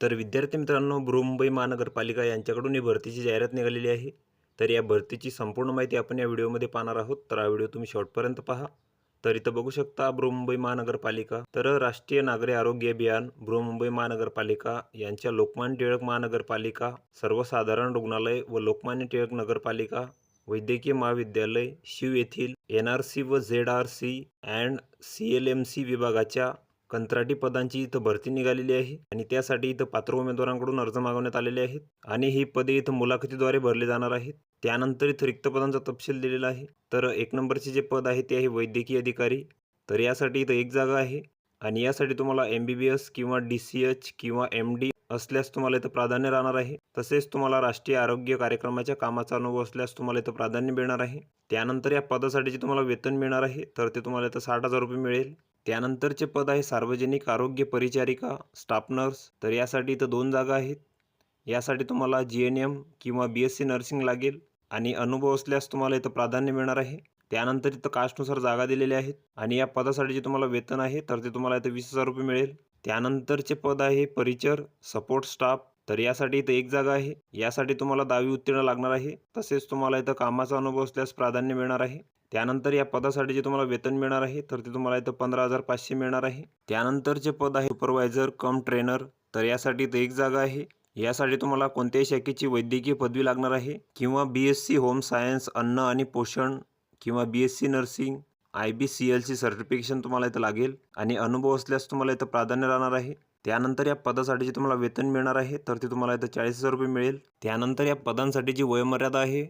तर विद्यार्थी मित्रांनो, बृहन्मुंबई महानगरपालिका यांच्याकडून ही भरतीची जाहिरात निघालेली आहे। तर या भरतीची संपूर्ण माहिती आपण या व्हिडिओमध्ये पाहणार आहोत। तर हा व्हिडिओ तुम्ही शेवटपर्यंत पहा। तर इथं बघू शकता बृहन्मुंबई महानगरपालिका, तर राष्ट्रीय नागरी आरोग्य अभियान, बृहन्मुंबई महानगरपालिका यांच्या लोकमान्य टिळक महानगरपालिका सर्वसाधारण रुग्णालय व लोकमान्य टिळक नगरपालिका वैद्यकीय महाविद्यालय शीव येथील NRC व ZRC अँड CLMC विभागाच्या कंत्राटी पदांची इथं भरती निघालेली आहे आणि त्यासाठी इथं पात्र उमेदवारांकडून अर्ज मागवण्यात आलेले आहेत आणि ही पदे इथं मुलाखतीद्वारे भरले जाणार आहेत। त्यानंतर इथं रिक्त पदांचा तपशील दिलेला आहे। तर 1 नंबरचे जे पद आहे ते आहे वैद्यकीय अधिकारी। तर यासाठी इथं 1 जागा आहे आणि यासाठी तुम्हाला MBBS किंवा DCH किंवा MD असल्यास तुम्हाला इथं प्राधान्य राहणार आहे। तसेच तुम्हाला राष्ट्रीय आरोग्य कार्यक्रमाच्या कामाचा अनुभव असल्यास तुम्हाला इथं प्राधान्य मिळणार आहे। त्यानंतर या पदासाठी तुम्हाला वेतन मिळणार आहे, तर ते तुम्हाला इथं 60,000 रुपये मिळेल। त्यानंतरचे पद आहे सार्वजनिक आरोग्य परिचारिका स्टाफ नर्स। तर यासाठी इथं 2 जागा आहेत। यासाठी तुम्हाला GNM किंवा BSc नर्सिंग लागेल आणि अनुभव असल्यास तुम्हाला इथं प्राधान्य मिळणार आहे। त्यानंतर इथं कास्टनुसार जागा दिलेल्या आहेत आणि या पदासाठी जे तुम्हाला वेतन आहे तर ते तुम्हाला इथं 20,000 रुपये मिळेल। त्यानंतरचे पद आहे परिचर सपोर्ट स्टाफ। तर यासाठी इथं 1 जागा आहे। यासाठी तुम्हाला 10वी उत्तीर्ण लागणार आहे, तसेच तुम्हाला इथं कामाचा अनुभव असल्यास प्राधान्य मिळणार आहे। त्यानंतर या पदासाठी जे तुम्हाला वेतन मिळणार आहे तर ते तुम्हाला इथं 15,500 मिळणार आहे। त्यानंतरचे पद आहे सुपरवायझर कम ट्रेनर। तर यासाठी इथं 1 जागा आहे। यासाठी तुम्हाला कोणत्याही शाखेची वैद्यकीय पदवी लागणार आहे किंवा BSc होम सायन्स अन्न आणि पोषण किंवा BSc नर्सिंग IBCLC सर्टिफिकेशन तुम्हाला इथं लागेल आणि अनुभव असल्यास तुम्हाला इथं प्राधान्य राहणार आहे। त्यानंतर या पदासाठी जे तुम्हाला वेतन मिळणार आहे तर ते तुम्हाला इथं 40,000 रुपये मिळेल। त्यानंतर या पदांसाठी जी वयोमर्यादा आहे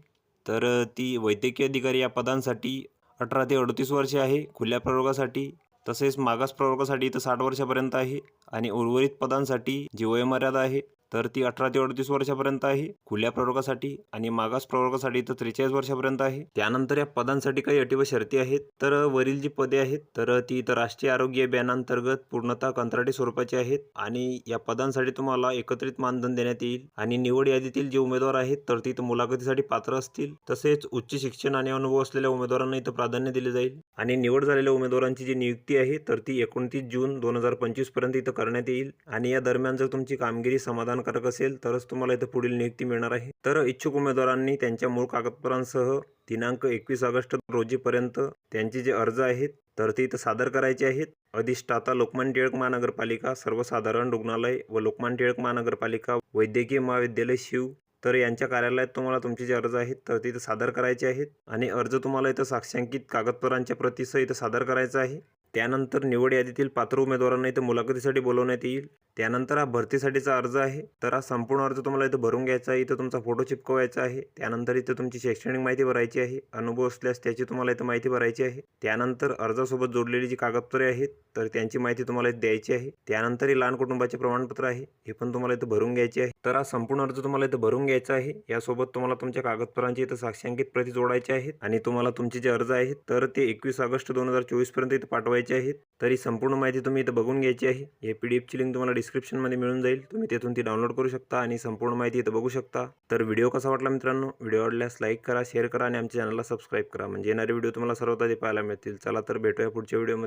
तर ती वैद्यकीय अधिकारी या पदांसाठी 18 ते 38 वर्षे आहे खुल्या प्रवर्गासाठी। तसेच मागास प्रवर्गासाठी इथं 60 वर्षापर्यंत आहे आणि उर्वरित पदांसाठी जी वयोमर्यादा आहे तर ती 18 ते 38 वर्षापर्यंत आहे खुल्या प्रवर्गासाठी आणि मागास प्रवर्गासाठी इथं 43 वर्षापर्यंत आहे। त्यानंतर या पदांसाठी काही अटी व शर्ती आहेत। तर वरील जी पदे आहेत तर ती इथं राष्ट्रीय आरोग्य अभियानांतर्गत पूर्णतः कंत्राटी स्वरूपाची आहेत आणि या पदांसाठी तुम्हाला एकत्रित मानधन देण्यात येईल आणि निवड यादीतील जे उमेदवार आहेत तर ती इथं मुलाखतीसाठी पात्र असतील। तसेच उच्च शिक्षण आणि अनुभव असलेल्या उमेदवारांना इथं प्राधान्य दिले जाईल आणि निवड झालेल्या उमेदवारांची जी नियुक्ती आहे तर ती 29 जून 2025 पर्यंत इथं करण्यात येईल आणि या दरम्यान जर तुमची कामगिरी समाधानकारक असेल तरच तुम्हाला इथं पुढील नियुक्ती मिळणार आहे। तर इच्छुक उमेदवारांनी त्यांच्या मूळ कागदपत्रांसह दिनांक 21 ऑगस्ट रोजीपर्यंत त्यांचे जे अर्ज आहेत तर ते इथं सादर करायचे आहेत। अधिष्ठाता लोकमान्य टिळक महानगरपालिका सर्वसाधारण रुग्णालय व लोकमान्य टिळक महानगरपालिका वैद्यकीय महाविद्यालय शीव। तर यांच्या कार्यालयात तुम्हाला तुमचे जे अर्ज आहेत तर ते इथं सादर करायचे आहेत आणि अर्ज तुम्हाला इथं साक्षांकित कागदपत्रांच्या प्रतीसह इथं सादर करायचा आहे। त्यानंतर निवड यादीतील पात्र उमेदवारांना इथं मुलाखतीसाठी बोलवण्यात येईल। त्यानंतर हा भरतीसाठीचा अर्ज आहे तर हा संपूर्ण अर्ज तुम्हाला इथं भरून घ्यायचा आहे। इथं तुमचा फोटो चिपकवायचा आहे। त्यानंतर इथं तुमची शैक्षणिक माहिती भरायची आहे, अनुभव असल्यास त्याची तुम्हाला इथं माहिती भरायची आहे। त्यानंतर अर्जासोबत जोडलेली जी कागदपत्रे आहेत तर त्यांची माहिती तुम्हाला इथं द्यायची आहे। त्यानंतर हे लहान कुटुंबाचे प्रमाणपत्र आहे हे पण तुम्हाला इथं भरून घ्यायचे आहे। तर हा संपूर्ण अर्ज तुम्हाला इथं भरून घ्यायचा आहे। यासोबत तुम्हाला तुमच्या कागदपत्रांची इथं साक्षांकित प्रती जोडायची आहेत आणि तुम्हाला तुमचे जे अर्ज आहेत तर ते 21 ऑगस्ट 2024 पर्यंत इथं पाठवायचे आहेत। तर ही संपूर्ण माहिती तुम्ही इथं बघून घ्यायची आहे। हे PDF ची लिंक तुम्हाला डिस्क्रिप्शनमध्ये मिळून जाईल, तुम्ही तिथून ती डाउनलोड करू शकता आणि संपूर्ण माहिती इथं बघू शकता। तर व्हिडिओ कसा वाटला मित्रांनो, व्हिडिओ आवडल्यास लाईक करा, शेअर करा आणि आमच्या चॅनलला सबस्क्राईब करा म्हणजे येणारे व्हिडिओ तुम्हाला सर्वात आधी पाहायला मिळतील। चला तर भेटूया पुढच्या व्हिडिओमध्ये।